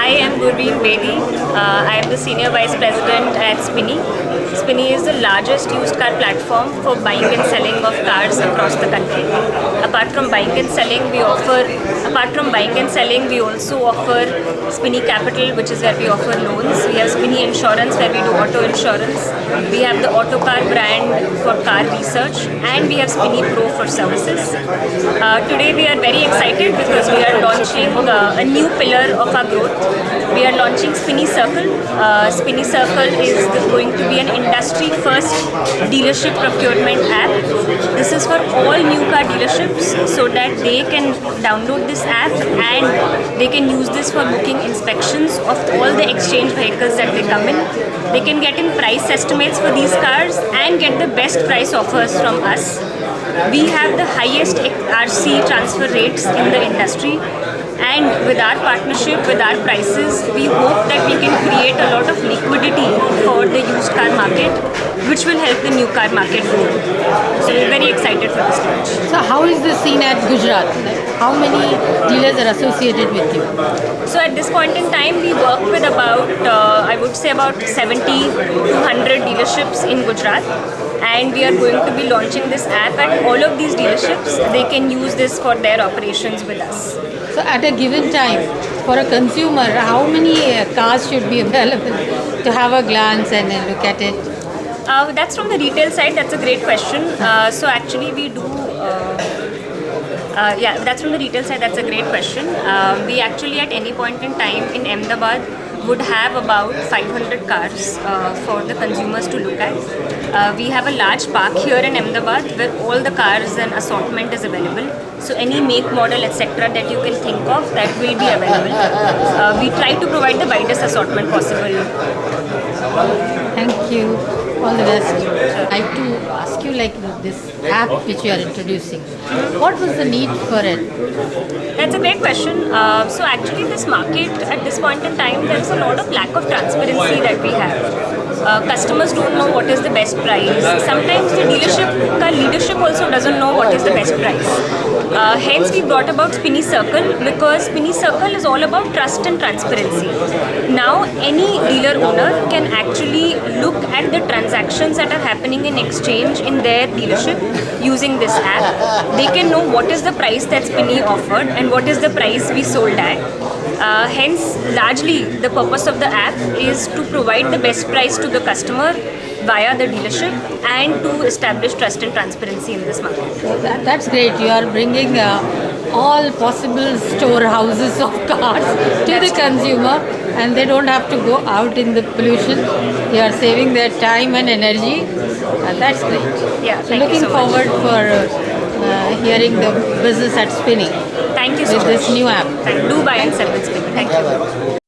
I am Gurveen Bedi. I am the Senior Vice President at Spinny. Spinny is the largest used car platform for buying and selling of cars across the country. Apart from buying and selling, we also offer Spinny Capital, which is where we offer loans. We have Spinny Insurance, where we do auto insurance. We have the Autocar brand for car research, and we have Spinny Pro for services. Today we are very excited because we are launching a new pillar of our growth. We are launching Spinny Circle. Spinny Circle is going to be an industry-first dealership procurement app. This is for all new car dealerships so that they can download this app and they can use this for booking inspections of all the exchange vehicles that they come in. They can get in price estimates for these cars and get the best price offers from us. We have the highest RC transfer rates in the industry, and with our partnership, with our prices, we hope that we can create a lot of liquidity for the used car market, which will help the new car market grow. So we're very excited for this launch. So how is the scene at Gujarat? How many dealers are associated with you? So at this point in time, we work with about, I would say about 70 to 100 dealerships in Gujarat. And we are going to be launching this app at all of these dealerships. They can use this for their operations with us. So at a given time, for a consumer, how many cars should be available to have a glance and look at it? That's from the retail side. That's a great question. So actually we do... that's from the retail side. That's a great question. We actually at any point in time in Ahmedabad would have about 500 cars for the consumers to look at. We have a large park here in Ahmedabad where all the cars and assortment is available. So any make, model, etc. that you can think of, that will be available. We try to provide the widest assortment possible. Thank you. All the best. I have to ask you, like this app which you are introducing, what was the need for it? That's a great question. So actually this market at this point in time, there is a lot of lack of transparency that we have. Customers don't know what is the best price. Sometimes the leadership also doesn't know what is the best price. Hence we brought about Spinny Circle, because Spinny Circle is all about trust and transparency. Now any dealer owner can actually look at the transactions that are happening in exchange in their dealership using this app. They can know what is the price that Spinny offered and what is the price we sold at. Hence, largely the purpose of the app is to provide the best price to the customer via the dealership and to establish trust and transparency in this market. So that's great. You are bringing all possible storehouses of cars to the consumer, and they don't have to go out in the pollution. You are saving their time and energy. That's great. Yeah, so thank you looking so forward much. for hearing the business at Spinny. Thank you so with much. this new app. Do buy and sell with Spinny. Thank you.